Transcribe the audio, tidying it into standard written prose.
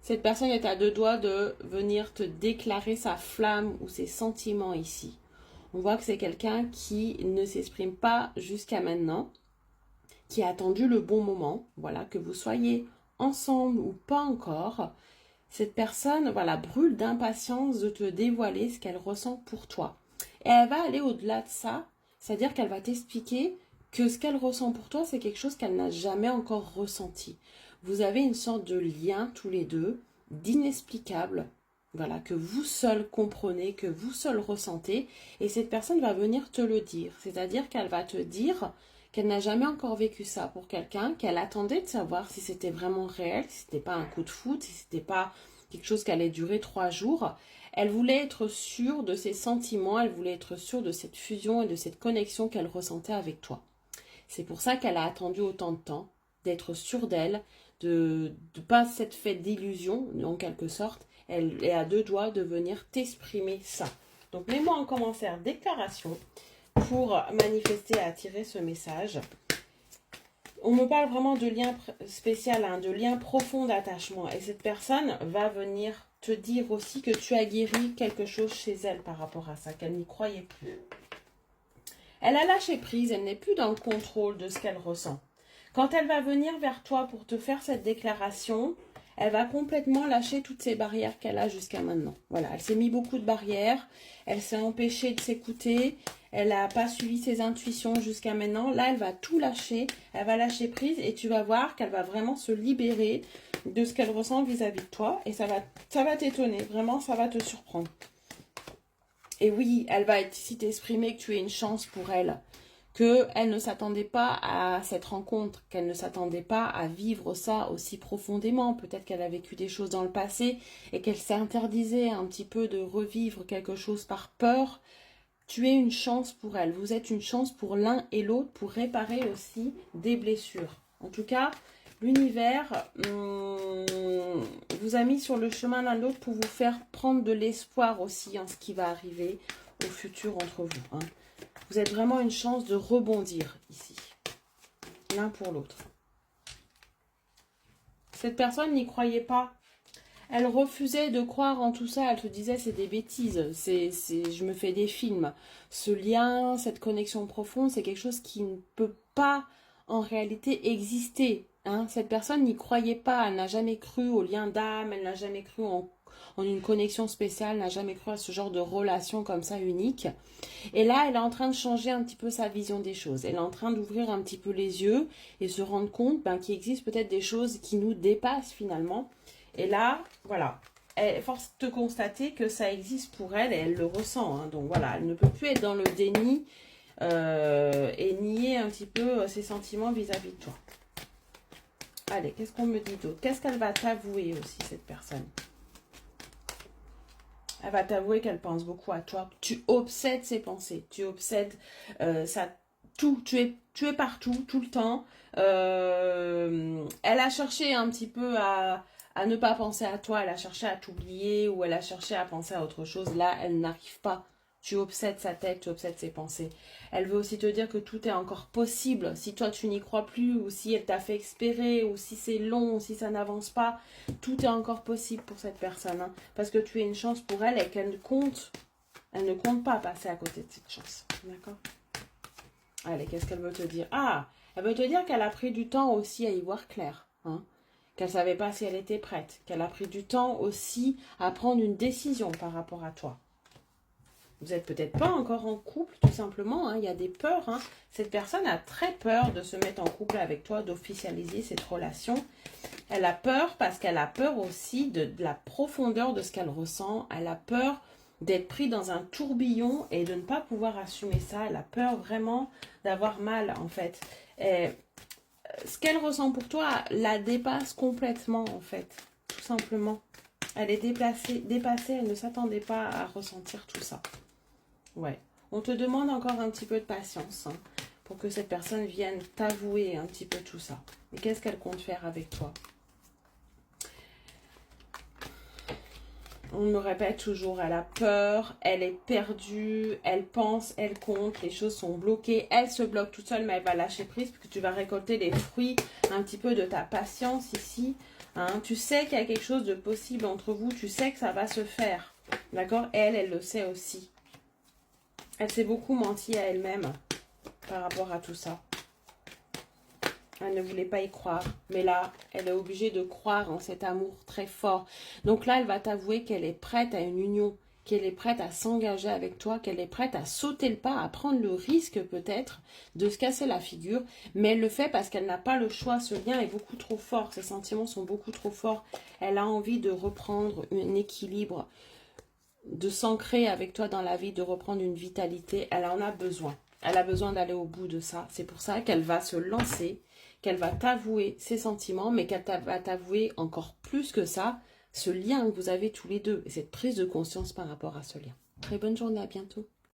Cette personne est à deux doigts de venir te déclarer sa flamme ou ses sentiments ici. On voit que c'est quelqu'un qui ne s'exprime pas jusqu'à maintenant, qui a attendu le bon moment, voilà, que vous soyez ensemble ou pas encore. Cette personne, voilà, brûle d'impatience de te dévoiler ce qu'elle ressent pour toi. Et elle va aller au-delà de ça, c'est-à-dire qu'elle va t'expliquer que ce qu'elle ressent pour toi, c'est quelque chose qu'elle n'a jamais encore ressenti. Vous avez une sorte de lien tous les deux, d'inexplicable, voilà, que vous seul comprenez, que vous seul ressentez, et cette personne va venir te le dire. C'est-à-dire qu'elle va te dire qu'elle n'a jamais encore vécu ça pour quelqu'un, qu'elle attendait de savoir si c'était vraiment réel, si c'était pas un coup de foudre, si c'était pas quelque chose qui allait durer 3 jours. Elle voulait être sûre de ses sentiments, elle voulait être sûre de cette fusion et de cette connexion qu'elle ressentait avec toi. C'est pour ça qu'elle a attendu autant de temps, d'être sûre d'elle, de pas s'être faite d'illusions, en quelque sorte. Elle est à deux doigts de venir t'exprimer ça. Donc mets-moi en commentaire déclaration pour manifester et attirer ce message. On me parle vraiment de lien spécial, hein, de lien profond d'attachement. Et cette personne va venir te dire aussi que tu as guéri quelque chose chez elle par rapport à ça, qu'elle n'y croyait plus. Elle a lâché prise, elle n'est plus dans le contrôle de ce qu'elle ressent. Quand elle va venir vers toi pour te faire cette déclaration, elle va complètement lâcher toutes ces barrières qu'elle a jusqu'à maintenant. Voilà, elle s'est mis beaucoup de barrières, elle s'est empêchée de s'écouter, elle n'a pas suivi ses intuitions jusqu'à maintenant. Là, elle va tout lâcher, elle va lâcher prise et tu vas voir qu'elle va vraiment se libérer de ce qu'elle ressent vis-à-vis de toi. Et ça va t'étonner, vraiment, ça va te surprendre. Et oui, elle va ici t'exprimer que tu es une chance pour elle, qu'elle ne s'attendait pas à cette rencontre, qu'elle ne s'attendait pas à vivre ça aussi profondément. Peut-être qu'elle a vécu des choses dans le passé et qu'elle s'interdisait un petit peu de revivre quelque chose par peur. Tu es une chance pour elle. Vous êtes une chance pour l'un et l'autre pour réparer aussi des blessures. En tout cas, l'univers vous a mis sur le chemin l'un l'autre pour vous faire prendre de l'espoir aussi en ce qui va arriver au futur entre vous. Hein. Vous êtes vraiment une chance de rebondir ici, l'un pour l'autre. Cette personne n'y croyait pas. Elle refusait de croire en tout ça. Elle te disait c'est des bêtises. Je me fais des films. Ce lien, cette connexion profonde, c'est quelque chose qui ne peut pas en réalité exister. Hein. Cette personne n'y croyait pas. Elle n'a jamais cru au lien d'âme. Elle n'a jamais cru en une connexion spéciale. Elle n'a jamais cru à ce genre de relation comme ça unique. Et là, elle est en train de changer un petit peu sa vision des choses. Elle est en train d'ouvrir un petit peu les yeux et se rendre compte qu'il existe peut-être des choses qui nous dépassent finalement. Et là, voilà, elle force de constater que ça existe pour elle et elle le ressent. Hein. Donc voilà, elle ne peut plus être dans le déni et nier un petit peu ses sentiments vis-à-vis de toi. Allez, qu'est-ce qu'on me dit d'autre? Qu'est-ce qu'elle va t'avouer aussi, cette personne? Elle va t'avouer qu'elle pense beaucoup à toi. Tu obsèdes ses pensées. Tu obsèdes ça, tout. Tu es partout, tout le temps. Elle a cherché un petit peu à ne pas penser à toi. Elle a cherché à t'oublier ou elle a cherché à penser à autre chose. Là, elle n'arrive pas. Tu obsèdes sa tête, tu obsèdes ses pensées. Elle veut aussi te dire que tout est encore possible. Si toi, tu n'y crois plus, ou si elle t'a fait espérer, ou si c'est long, ou si ça n'avance pas, tout est encore possible pour cette personne. Hein, parce que tu es une chance pour elle et qu'elle ne compte pas passer à côté de cette chance. D'accord? Allez, qu'est-ce qu'elle veut te dire? Ah, elle veut te dire qu'elle a pris du temps aussi à y voir clair. Hein, qu'elle ne savait pas si elle était prête. Qu'elle a pris du temps aussi à prendre une décision par rapport à toi. Vous n'êtes peut-être pas encore en couple, tout simplement. Hein. Il y a des peurs. Hein. Cette personne a très peur de se mettre en couple avec toi, d'officialiser cette relation. Elle a peur parce qu'elle a peur aussi de la profondeur de ce qu'elle ressent. Elle a peur d'être pris dans un tourbillon et de ne pas pouvoir assumer ça. Elle a peur vraiment d'avoir mal, en fait. Et ce qu'elle ressent pour toi la dépasse complètement, en fait. Tout simplement. Elle est dépassée. Elle ne s'attendait pas à ressentir tout ça. Ouais, on te demande encore un petit peu de patience hein, pour que cette personne vienne t'avouer un petit peu tout ça. Et qu'est-ce qu'elle compte faire avec toi? On me répète toujours, elle a peur, elle est perdue, elle pense, elle compte, les choses sont bloquées, elle se bloque toute seule, mais elle va lâcher prise parce que tu vas récolter les fruits un petit peu de ta patience ici. Hein, tu sais qu'il y a quelque chose de possible entre vous. Tu sais que ça va se faire. D'accord? Elle le sait aussi. Elle s'est beaucoup menti à elle-même par rapport à tout ça. Elle ne voulait pas y croire. Mais là, elle est obligée de croire en cet amour très fort. Donc là, elle va t'avouer qu'elle est prête à une union, qu'elle est prête à s'engager avec toi, qu'elle est prête à sauter le pas, à prendre le risque peut-être de se casser la figure. Mais elle le fait parce qu'elle n'a pas le choix. Ce lien est beaucoup trop fort. Ses sentiments sont beaucoup trop forts. Elle a envie de reprendre un équilibre, de s'ancrer avec toi dans la vie, de reprendre une vitalité. Elle en a besoin. Elle a besoin d'aller au bout de ça. C'est pour ça qu'elle va se lancer, qu'elle va t'avouer ses sentiments, mais qu'elle va t'avouer encore plus que ça, ce lien que vous avez tous les deux et cette prise de conscience par rapport à ce lien. Très bonne journée, à bientôt.